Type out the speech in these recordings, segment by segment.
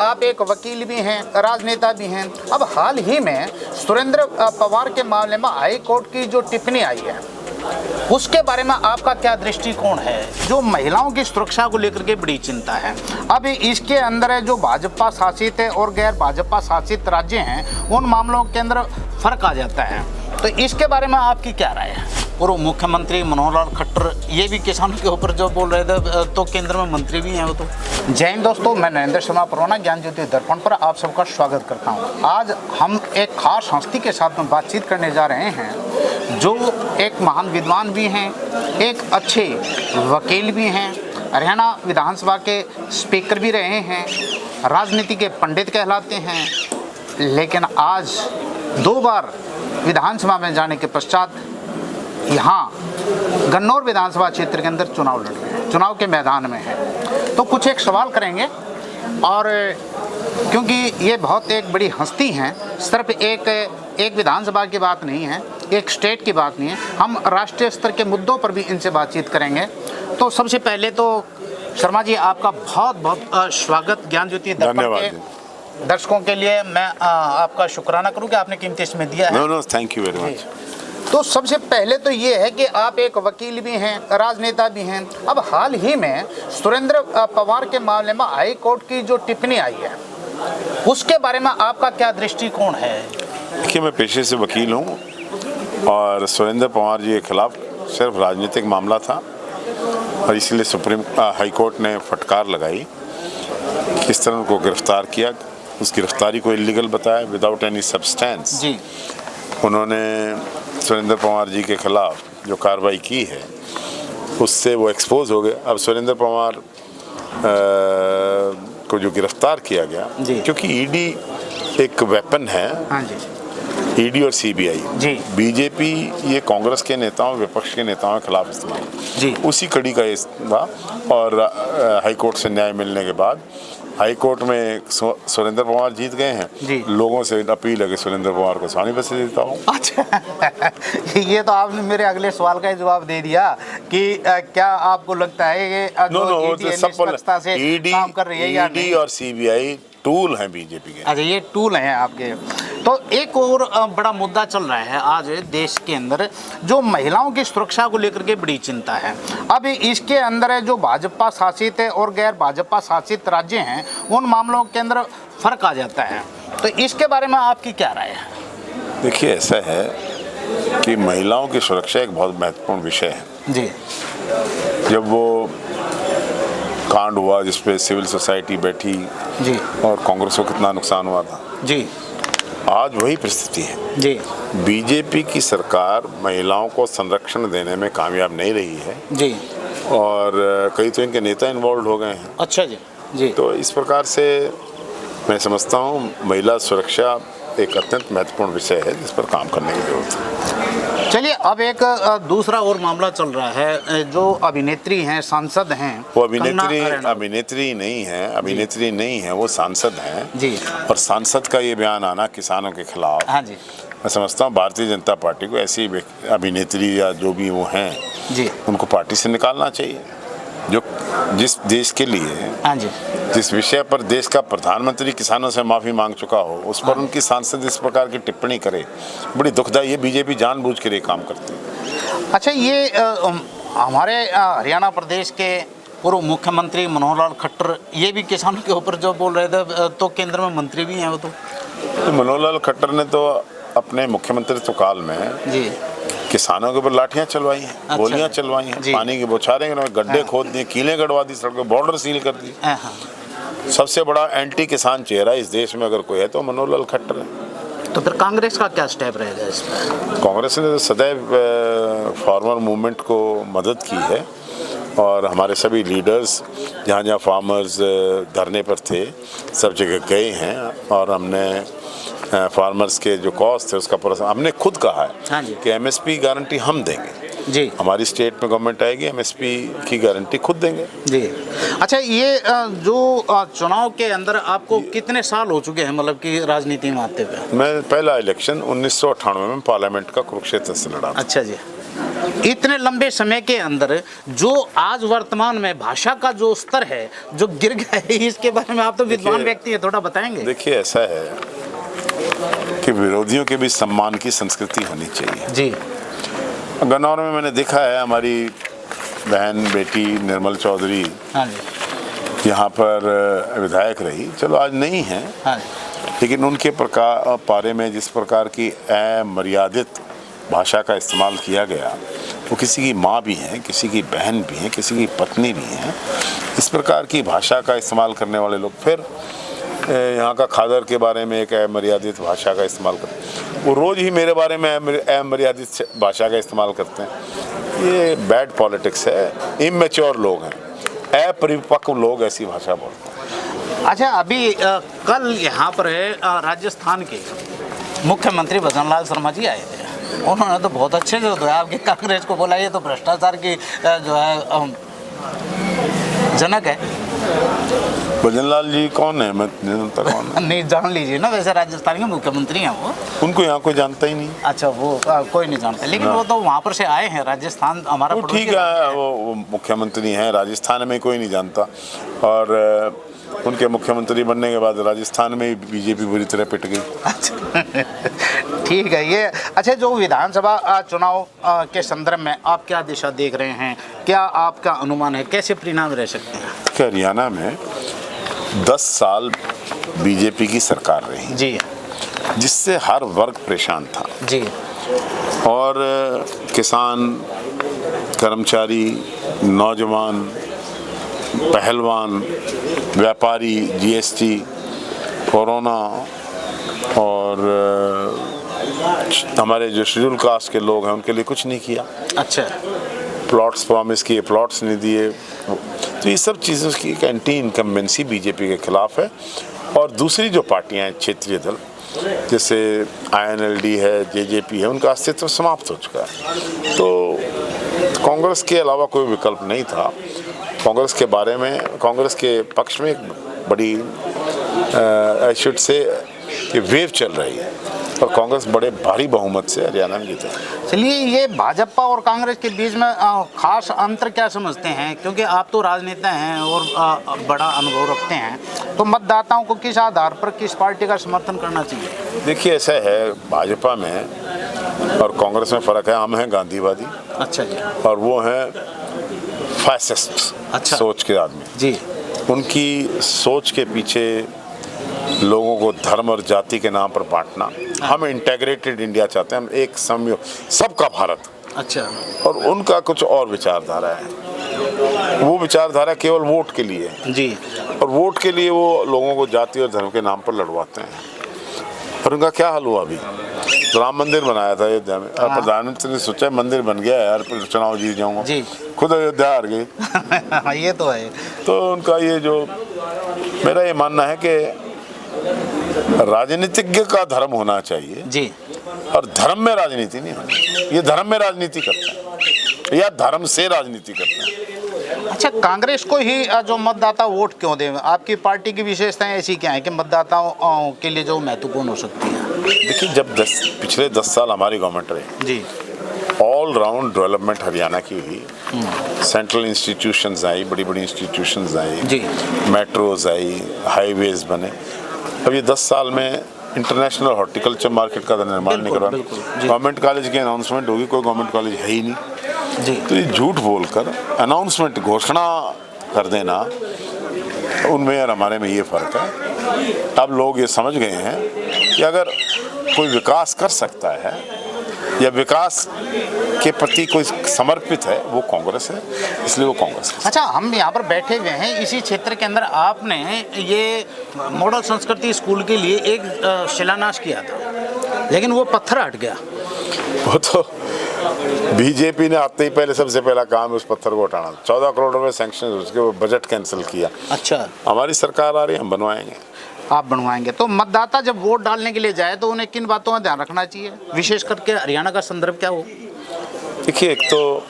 आप एक वकील भी हैं, राजनेता भी हैं। अब हाल ही में सुरेंद्र पवार के मामले में हाई कोर्ट की जो टिप्पणी आई है, उसके बारे में आपका क्या दृष्टिकोण है? जो महिलाओं की सुरक्षा को लेकर के बड़ी चिंता है। अब इसके अंदर है जो भाजपा शासित है और गैर भाजपा शासित राज्य हैं, उन मामलों के अंदर फर्क आ जाता है। तो इसके बारे में आपकी क्या राय है? पूर्व मुख्यमंत्री मनोहर लाल खट्टर ये भी किसानों के ऊपर जो बोल रहे थे, तो केंद्र में मंत्री भी हैं वो तो। जय हिंद दोस्तों, मैं नरेंद्र शर्मा परवाना ज्ञान ज्योति दर्पण पर आप सबका स्वागत करता हूं। आज हम एक खास हस्ती के साथ में बातचीत करने जा रहे हैं, जो एक महान विद्वान भी हैं, एक अच्छे वकील भी हैं, हरियाणा विधानसभा के स्पीकर भी रहे हैं, राजनीति के पंडित कहलाते हैं, लेकिन आज 2 बार विधानसभा में जाने के पश्चात यहाँ गन्नौर विधानसभा क्षेत्र के अंदर चुनाव लड़ रहे हैं, चुनाव के मैदान में है। तो कुछ एक सवाल करेंगे, और क्योंकि ये बहुत एक बड़ी हस्ती हैं, सिर्फ एक विधानसभा की बात नहीं है, एक स्टेट की बात नहीं है, हम राष्ट्रीय स्तर के मुद्दों पर भी इनसे बातचीत करेंगे। तो सबसे पहले तो शर्मा जी, आपका बहुत बहुत स्वागत ज्ञान ज्योति दर्पण के दर्शकों के लिए। मैं आपका शुक्राना करूँ कि आपने कीमती समय दिया है। No, thank you very much. तो सबसे पहले तो ये है कि आप एक वकील भी हैं, राजनेता भी हैं। अब हाल ही में सुरेंद्र पवार के मामले में हाई कोर्ट की जो टिप्पणी आई है, उसके बारे में आपका क्या दृष्टिकोण है? देखिए, मैं पेशे से वकील हूँ और सुरेंद्र पवार जी के खिलाफ सिर्फ राजनीतिक मामला था और इसीलिए सुप्रीम हाई कोर्ट ने फटकार लगाई, किस तरह उनको गिरफ्तार किया, उस गिरफ्तारी को इलीगल बताया विदाउट एनी सब्सटेंस। जी, उन्होंने सुरेंद्र पवार जी के खिलाफ जो कार्रवाई की है उससे वो एक्सपोज हो गए। अब सुरेंद्र पवार को जो गिरफ्तार किया गया, क्योंकि ईडी एक वेपन है। हाँ जी। ईडी और सीबीआई बीजेपी ये कांग्रेस के नेताओं, विपक्ष के नेताओं के खिलाफ इस्तेमाल, उसी कड़ी का ये था। और हाई कोर्ट से न्याय मिलने के बाद हाई कोर्ट में सुरेंद्र पवार जीत गए हैं। लोगों से अपील है कि सुरेंद्र पवार को स्वामी बसे देता हूँ। अच्छा, ये तो आपने मेरे अगले सवाल का जवाब दे दिया कि क्या आपको लगता है कि निष्पक्षता से काम कर रही है या नहीं? ईडी और सीबीआई टूल हैं बीजेपी के। अच्छा, ये टूल हैं आपके। तो एक और बड़ा मुद्दा चल रहा है आज देश के अंदर, जो महिलाओं की सुरक्षा को लेकर के बड़ी चिंता है। अब इसके अंदर है जो भाजपा शासित है और गैर भाजपा शासित राज्य हैं, उन मामलों के अंदर फर्क आ जाता है। तो इसके बारे में आपकी क्या राय है? देखिए, ऐसा है कि महिलाओं की सुरक्षा एक बहुत महत्वपूर्ण विषय है। जी, जब वो कांड हुआ जिसपे सिविल सोसाइटी बैठी जी, और कांग्रेस को कितना नुकसान हुआ था जी, आज वही परिस्थिति है जी। बीजेपी की सरकार महिलाओं को संरक्षण देने में कामयाब नहीं रही है जी, और कई तो इनके नेता इन्वॉल्व हो गए हैं। अच्छा जी जी। तो इस प्रकार से मैं समझता हूँ महिला सुरक्षा एक अत्यंत महत्वपूर्ण विषय है जिस पर काम करने की जरूरत है। चलिए, अब एक दूसरा और मामला चल रहा है, जो अभिनेत्री हैं, सांसद हैं। वो अभिनेत्री नहीं है, वो सांसद हैं जी। और सांसद का ये बयान आना किसानों के खिलाफ, हाँ जी, मैं समझता हूँ भारतीय जनता पार्टी को ऐसी अभिनेत्री या जो भी वो हैं जी, उनको पार्टी से निकालना चाहिए। जो जिस देश के लिए, हाँ जी, जिस विषय पर देश का प्रधानमंत्री किसानों से माफ़ी मांग चुका हो, उस पर उनकी सांसद इस प्रकार की टिप्पणी करे, बड़ी दुखदायी। ये बीजेपी जानबूझ कर ये काम करती है। अच्छा, ये हमारे हरियाणा प्रदेश के पूर्व मुख्यमंत्री मनोहर लाल खट्टर ये भी किसानों के ऊपर जो बोल रहे थे, तो केंद्र में मंत्री भी हैं वो तो मनोहर लाल खट्टर ने तो अपने मुख्यमंत्रित्व काल में जी किसानों के ऊपर लाठियां चलवाई हैं, अच्छा, गोलियां चलवाई हैं, पानी के बौछारें, गड्ढे खोद दिए, कीलें गड़वा दी, सड़कों बॉर्डर सील कर दी। सबसे बड़ा एंटी किसान चेहरा इस देश में अगर कोई है तो मनोहर लाल खट्टर है। तो फिर कांग्रेस का क्या स्टेप रहेगा इसमें? कांग्रेस ने तो सदैव फार्मर मूवमेंट को मदद की है और हमारे सभी लीडर्स जहाँ जहाँ फार्मर्स धरने पर थे सब जगह गए हैं और हमने फार्मर्स के जो कॉस्ट है उसका पूरा हमने खुद कहा है, हाँ जी, कि एमएसपी गारंटी हम देंगे जी। हमारी स्टेट में गवर्नमेंट आएगी, एमएसपी की गारंटी खुद देंगे जी। अच्छा, ये जो चुनाव के अंदर आपको कितने साल हो चुके हैं, मतलब कि राजनीति में आते हुए? मैं पहला इलेक्शन 1998 में पार्लियामेंट का कुरुक्षेत्र से लड़ा। अच्छा जी। इतने लंबे समय के अंदर जो आज वर्तमान में भाषा का जो स्तर है जो गिर गया है, इसके बारे में आप तो विद्वान व्यक्ति है, थोड़ा बताएंगे। देखिए, ऐसा है कि विरोधियों के भी सम्मान की संस्कृति होनी चाहिए जी। गन्नौर में मैंने देखा है, हमारी बहन बेटी निर्मल चौधरी हाँ जी। यहाँ पर विधायक रही, चलो आज नहीं है, हाँ जी। लेकिन उनके पारे में जिस प्रकार की अमर्यादित भाषा का इस्तेमाल किया गया, वो किसी की माँ भी हैं, किसी की बहन भी हैं, किसी की पत्नी भी हैं, इस प्रकार की भाषा का इस्तेमाल करने वाले लोग फिर यहाँ का खादर के बारे में एक अमर्यादित भाषा का इस्तेमाल करते हैं, वो रोज़ ही मेरे बारे में अमर्यादित भाषा का इस्तेमाल करते हैं। ये बैड पॉलिटिक्स है, इमेच्योर लोग हैं, अपरिपक्व लोग ऐसी भाषा बोलते हैं। अच्छा, अभी कल यहाँ पर राजस्थान के मुख्यमंत्री भजनलाल शर्मा जी आए थे, उन्होंने तो बहुत अच्छे जो है आपकी कांग्रेस को बोला ये तो भ्रष्टाचार की जो है जनक है। भजनलाल जी कौन है? मैं जानता कौन है? नहीं, जान लीजिए ना, वैसे राजस्थान के मुख्यमंत्री हैं वो। उनको यहाँ कोई जानता ही नहीं। अच्छा, वो कोई नहीं जानता, लेकिन वो तो वहाँ पर से आए हैं, राजस्थान हमारा ठीक है, वो मुख्यमंत्री हैं, राजस्थान में कोई नहीं जानता, और उनके मुख्यमंत्री बनने के बाद राजस्थान में बीजेपी बुरी तरह पिट गई। अच्छा, ठीक है। ये अच्छा, जो विधानसभा चुनाव के संदर्भ में आप क्या दिशा देख रहे हैं, क्या आपका अनुमान है, कैसे परिणाम रह सकते हैं? हरियाणा में 10 साल बीजेपी की सरकार रही जी, जिससे हर वर्ग परेशान था जी, और किसान, कर्मचारी, नौजवान, पहलवान, व्यापारी, जीएसटी, कोरोना और हमारे जो शेड्यूल कास्ट के लोग हैं उनके लिए कुछ नहीं किया। अच्छा, प्लॉट्स प्रॉमिस किए, प्लॉट्स नहीं दिए, तो ये सब चीज़ों की एक एंटी इनकम्बेंसी बीजेपी के खिलाफ है। और दूसरी जो पार्टियां हैं, क्षेत्रीय दल, जैसे INLD है, जेजेपी है, उनका अस्तित्व समाप्त हो चुका है। तो कांग्रेस के अलावा कोई विकल्प नहीं था। कांग्रेस के बारे में, कांग्रेस के पक्ष में एक बड़ी आई शुड से कि वेव चल रही है और कांग्रेस बड़े भारी बहुमत से हरियाणा में जीते। चलिए, ये भाजपा और कांग्रेस के बीच में खास अंतर क्या समझते हैं, क्योंकि आप तो राजनेता हैं और बड़ा अनुभव रखते हैं, तो मतदाताओं को किस आधार पर किस पार्टी का समर्थन करना चाहिए? देखिए, ऐसा है, भाजपा में और कांग्रेस में फ़र्क है। हम हैं गांधीवादी। अच्छा जी। और वो हैं फैसिस्ट। अच्छा। सोच के आदमी जी। उनकी सोच के पीछे लोगों को धर्म और जाति के नाम पर बांटना। हम इंटेग्रेटेड इंडिया चाहते हैं, हम एक संयोग, सबका भारत। अच्छा। और उनका कुछ और विचारधारा है, वो विचारधारा केवल वोट के लिए जी, और वोट के लिए वो लोगों को जाति और धर्म के नाम पर लड़वाते हैं। और उनका क्या हाल हुआ? अभी राम मंदिर बनाया था अयोध्या में, प्रधानमंत्री ने सोचा मंदिर बन गया यार, फिर चुनाव जीत जाऊंगा जी, खुद अयोध्या हार गई। ये तो है। तो उनका ये जो, मेरा ये मानना है कि राजनीतिज्ञ का धर्म होना चाहिए जी, और धर्म में राजनीति नहीं होनी। ये धर्म में राजनीति करते हैं या धर्म से राजनीति करते हैं। अच्छा, कांग्रेस को ही जो मतदाता वोट क्यों दें? आपकी पार्टी की विशेषताएं ऐसी क्या है कि मतदाताओं के लिए जो महत्वपूर्ण हो सकती है? देखिए, जब पिछले 10 साल हमारी गवर्नमेंट रही जी, ऑल राउंड डेवलपमेंट हरियाणा की हुई। सेंट्रल इंस्टीट्यूशंस आई, बड़ी बड़ी इंस्टीट्यूशंस आई जी, मेट्रोज आई, हाईवेज बने। अब ये 10 साल में इंटरनेशनल हॉर्टिकल्चर मार्केट का निर्माण नहीं करवा। गवर्नमेंट कॉलेज की अनाउंसमेंट होगी, कोई गवर्नमेंट कॉलेज है ही नहीं जी। तो ये झूठ बोलकर अनाउंसमेंट, घोषणा कर देना, उनमें और हमारे में ये फ़र्क है। अब लोग ये समझ गए हैं कि अगर कोई विकास कर सकता है या विकास के प्रति कोई समर्पित है, वो कांग्रेस है, इसलिए वो कांग्रेस है। अच्छा, हम यहाँ पर बैठे हुए हैं इसी क्षेत्र के अंदर, आपने ये मॉडल संस्कृति स्कूल के लिए एक शिलान्यास किया था, लेकिन वो पत्थर हट गया। वो तो बीजेपी ने आते ही पहले सबसे पहला काम उस पत्थर को हटाना। 14 करोड़ रुपए सैंक्शन, उसके वो बजट कैंसिल किया। अच्छा, हमारी सरकार आ रही है, हम बनवाएंगे। आप बनवाएंगे। तो मतदाता जब वोट डालने के लिए जाए तो उन्हें किन बातों का ध्यान रखना चाहिए, विशेष करके हरियाणा का संदर्भ क्या हो? देखिए, एक तो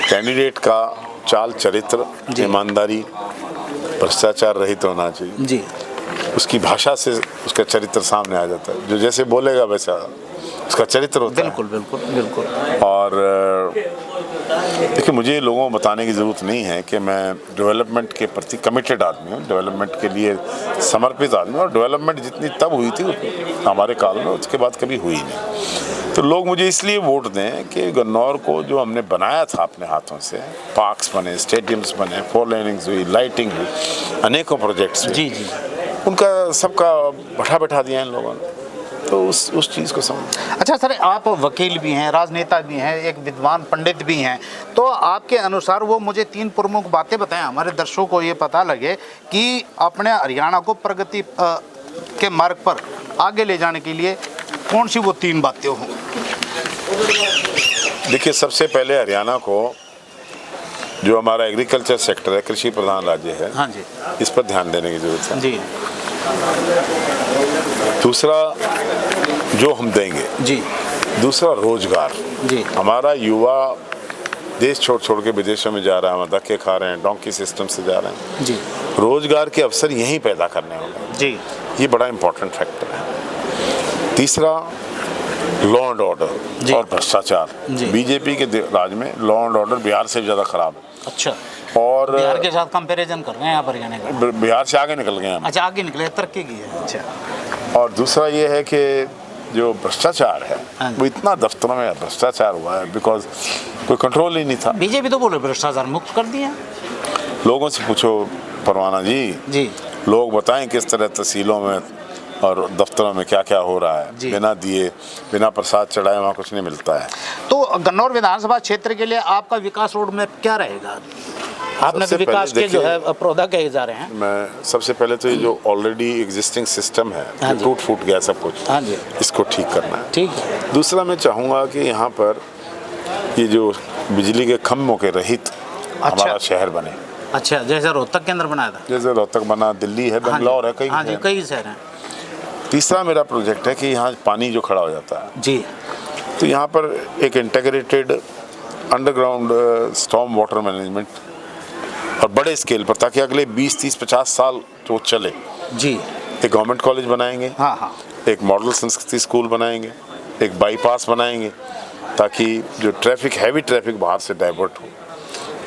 कैंडिडेट का चाल चरित्र, ईमानदारी, भ्रष्टाचार रहित होना चाहिए जी। उसकी भाषा से उसका चरित्र सामने आ जाता है, जो जैसे बोलेगा वैसा उसका चरित्र होता है। बिल्कुल बिल्कुल बिल्कुल। और देखिए, मुझे लोगों को बताने की ज़रूरत नहीं है कि मैं डेवलपमेंट के प्रति कमिटेड आदमी हूँ, डेवलपमेंट के लिए समर्पित आदमी हूँ। और डेवलपमेंट जितनी तब हुई थी हमारे काल में, उसके बाद कभी हुई नहीं। तो लोग मुझे इसलिए वोट दें कि गन्नौर को जो हमने बनाया था अपने हाथों से, पार्क्स बने, स्टेडियम्स बने, 4 लेनिंग्स हुई, लाइटिंग हुई, अनेकों प्रोजेक्ट्स हुए, जी जी, उनका सबका बैठा दिया इन लोगों ने। तो उस चीज़ को समझ। अच्छा सर, आप वकील भी हैं, राजनेता भी हैं, एक विद्वान पंडित भी हैं, तो आपके अनुसार वो मुझे 3 प्रमुख बातें बताएं, हमारे दर्शकों को ये पता लगे कि अपने हरियाणा को प्रगति के मार्ग पर आगे ले जाने के लिए कौन सी वो 3 बातें हों। देखिए, सबसे पहले हरियाणा को, जो हमारा एग्रीकल्चर सेक्टर है, कृषि प्रधान राज्य है, हाँ जी, इस पर ध्यान देने की जरूरत है। जी। दूसरा जो हम देंगे जी, दूसरा रोजगार। जी, हमारा युवा देश छोड़ के विदेशों में जा रहा है, हम धक्के खा रहे हैं, डोंकी सिस्टम से जा रहे हैं। जी, रोजगार के अवसर यहीं पैदा करने होंगे। जी, ये बड़ा इंपॉर्टेंट फैक्टर है। तीसरा, लॉ एंड ऑर्डर और भ्रष्टाचार। बीजेपी के राज में लॉ एंड ऑर्डर बिहार से ज़्यादा खराब है। अच्छा, और बिहार के साथ कंपैरिजन कर रहे हैं आप हरियाणा का? बिहार से आगे निकल गए हम। अच्छा, आगे निकले, तरक्की की है। अच्छा। और दूसरा ये है कि जो भ्रष्टाचार है वो इतना दफ्तरों में भ्रष्टाचार हुआ है, बिकॉज कोई कंट्रोल ही नहीं था। बीजेपी तो बोले भ्रष्टाचार मुक्त कर दिया। लोगों से पूछो परवाना जी, लोग बताएं किस तरह तहसीलों में और दफ्तरों में क्या क्या हो रहा है। बिना दिए, बिना प्रसाद चढ़ाए वहाँ कुछ नहीं मिलता है। तो गन्नौर विधानसभा क्षेत्र के लिए आपका विकास रोड मैप क्या रहेगा? आपने तो विकास के जो है पौधा कहे जा रहे हैं। मैं सबसे पहले तो ये जो ऑलरेडी एग्जिस्टिंग सिस्टम है, टूट फूट गया सब कुछ, हाँ जी, इसको ठीक करना है। ठीक है। दूसरा, मैं चाहूँगा कि यहाँ पर ये जो बिजली के खम्भों के रहित हमारा शहर बने। अच्छा, जैसे रोहतक के अंदर बनाया था? जैसे रोहतक बना, दिल्ली है, बेंगलोर है, कई शहर हैं। तीसरा मेरा प्रोजेक्ट है कि यहाँ पानी जो खड़ा हो जाता है जी, तो यहाँ पर एक integrated underground storm water management और बड़े स्केल पर, ताकि अगले 20, 30, 50 साल तो चले। जी, एक गवर्नमेंट कॉलेज बनाएंगे, हाँ, एक मॉडल संस्कृति स्कूल बनाएंगे, एक बाईपास बनाएंगे, ताकि जो ट्रैफिक, हैवी ट्रैफिक बाहर से डाइवर्ट हो।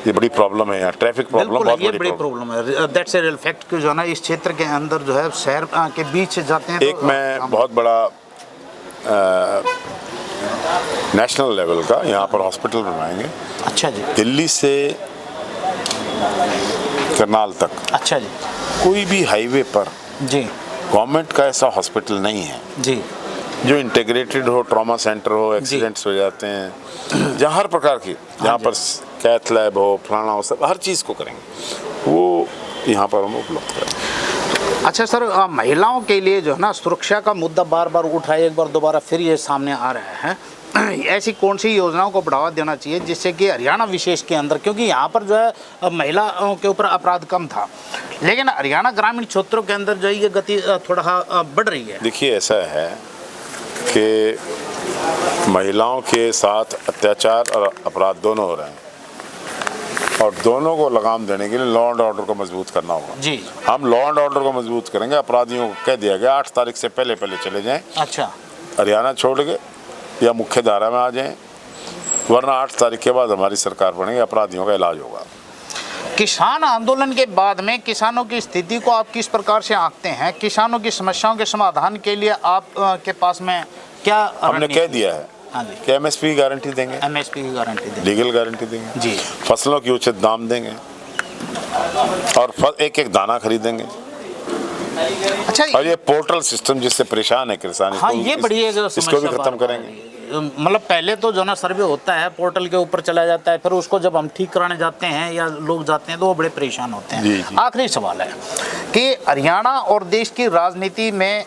ये बड़ी प्रॉब्लम है यहाँ, ट्रैफिक प्रॉब्लम बहुत बड़ी प्रॉब्लम है। दैट्स ए रियल फैक्ट कि जो है ना, इस क्षेत्र के अंदर जो है शहर के बीच जाते हैं। एक मैं बहुत बड़ा नेशनल लेवल का यहाँ पर हॉस्पिटल बनवाएंगे। अच्छा जी। दिल्ली से करनाल तक। अच्छा जी। कोई भी हाईवे पर जी गवर्नमेंट का ऐसा हॉस्पिटल नहीं है जी, जो इंटीग्रेटेड हो, ट्रॉमा सेंटर हो, एक्सीडेंट्स हो जाते हैं, जहाँ हर प्रकार की, जहाँ पर कैथ लैब हो, फलाना हो, सब हर चीज़ को करेंगे, वो यहाँ पर हम उपलब्ध करेंगे। अच्छा सर, महिलाओं के लिए जो है ना सुरक्षा का मुद्दा बार बार उठा है, एक बार दोबारा फिर ये सामने आ रहा है। ऐसी कौन सी योजनाओं को बढ़ावा देना चाहिए जिससे कि हरियाणा विशेष के अंदर, क्योंकि यहाँ पर जो है महिलाओं के ऊपर अपराध कम था, लेकिन हरियाणा ग्रामीण क्षेत्रों के अंदर जो है ये गति थोड़ा बढ़ रही है। देखिए, ऐसा है कि महिलाओं के साथ अत्याचार और अपराध दोनों हो रहे हैं, और दोनों को लगाम देने के लिए लॉ एंड ऑर्डर को मजबूत करना होगा जी। हम लॉ एंड ऑर्डर को मजबूत करेंगे। अपराधियों को कह दिया गया 8 तारीख से पहले चले जाएं। अच्छा, हरियाणा छोड़ के या मुख्य धारा में आ जाएं, वरना 8 तारीख के बाद हमारी सरकार बनेगी, अपराधियों का इलाज होगा। किसान आंदोलन के बाद में किसानों की स्थिति को आप किस प्रकार से आंकते हैं? किसानों की समस्याओं के समाधान के लिए आप के पास में क्या? हमने कह दिया है कि एमएसपी की गारंटी देंगे, एमएसपी की गारंटी देंगे, लीगल गारंटी देंगे जी, फसलों की उचित दाम देंगे और एक दाना खरीदेंगे। अच्छा, और ये पोर्टल सिस्टम जिससे परेशान है किसान, हाँ, ये बड़ी इसको भी खत्म करेंगे। मतलब पहले तो जो ना सर्वे होता है, पोर्टल के ऊपर चला जाता है, फिर उसको जब हम ठीक कराने जाते हैं या लोग जाते हैं तो वो बड़े परेशान होते हैं। आखिरी सवाल है कि हरियाणा और देश की राजनीति में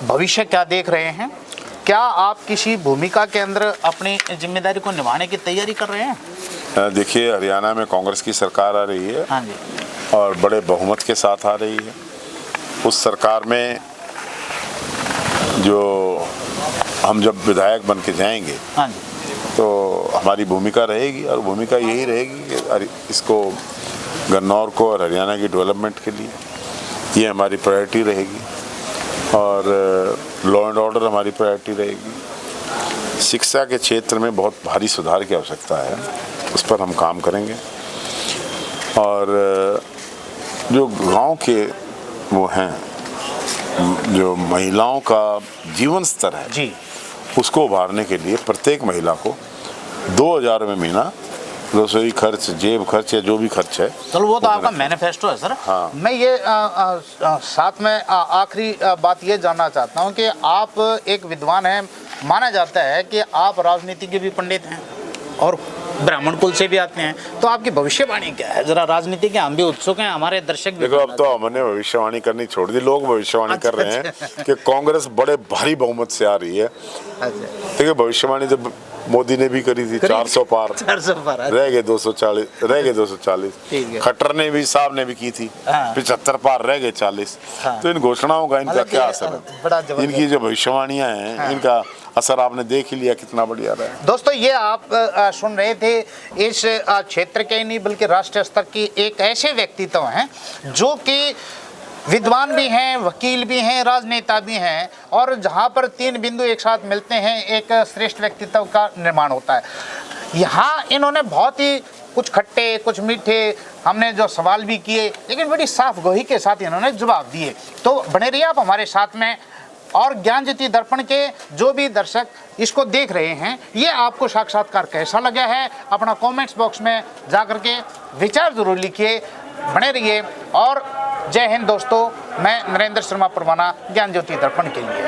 भविष्य क्या देख रहे हैं? क्या आप किसी भूमिका के अंदर अपनी जिम्मेदारी को निभाने की तैयारी कर रहे हैं? देखिए, हरियाणा में कांग्रेस की सरकार आ रही है, हाँ जी, और बड़े बहुमत के साथ आ रही है। उस सरकार में जो हम जब विधायक बन के जाएंगे, हाँ जी, तो हमारी भूमिका रहेगी, और भूमिका यही रहेगी कि इसको गन्नौर को और हरियाणा की डेवलपमेंट के लिए ये हमारी प्रायोरिटी रहेगी, और लॉ एंड ऑर्डर हमारी प्रायोरिटी रहेगी। शिक्षा के क्षेत्र में बहुत भारी सुधार की आवश्यकता है, उस पर हम काम करेंगे। और जो गांव के वो हैं, जो महिलाओं का जीवन स्तर है जी, उसको उभारने के लिए प्रत्येक महिला को 2000 में महीना रसोई खर्च, जेब खर्च या जो भी खर्च है। चलो वो तो आपका मैनिफेस्टो है सर। हाँ। मैं ये साथ में आखिरी बात ये जानना चाहता हूँ कि आप एक विद्वान हैं, माना जाता है कि आप राजनीति के भी पंडित हैं और ब्राह्मण कुल से भी आते हैं, तो आपकी भविष्यवाणी क्या है? जरा राजनीति के हम भी उत्सुक हैं, हमारे दर्शक भी। देखो, अब तो हमने भविष्यवाणी करनी छोड़ दी, लोग भविष्यवाणी कर रहे हैं कि कांग्रेस बड़े भारी बहुमत से आ रही है। देखिए, भविष्यवाणी तो मोदी ने भी करी थी, 400 पार, 400 पार रह गए 240, खट्टर ने भी, साहब ने भी की थी, 75 पार रह गए 40। तो इन घोषणाओं का इनका क्या असर है? इनकी जो भविष्यवाणियां हैं, इनका असर आपने देख ही लिया कितना बढ़िया रहा है। दोस्तों, ये आप सुन रहे थे इस क्षेत्र के नहीं बल्कि राष्ट्रीय स्तर की एक ऐसे व्यक्तित्व हैं जो कि विद्वान भी हैं, वकील भी हैं, राजनेता भी हैं, और जहाँ पर 3 बिंदु एक साथ मिलते हैं एक श्रेष्ठ व्यक्तित्व का निर्माण होता है। यहाँ इन्होंने बहुत ही कुछ खट्टे कुछ मीठे हमने जो सवाल भी किए, लेकिन बड़ी साफ गोही के साथ इन्होंने जवाब दिए। तो बने रहिए आप हमारे साथ में, और ज्ञान ज्योति दर्पण के जो भी दर्शक इसको देख रहे हैं, ये आपको साक्षात्कार कैसा लगा है अपना कमेंट्स बॉक्स में जाकर के विचार जरूर लिखिए। बने रहिए और जय हिंद दोस्तों। मैं नरेंद्र शर्मा परवाना, ज्ञान ज्योति दर्पण के लिए।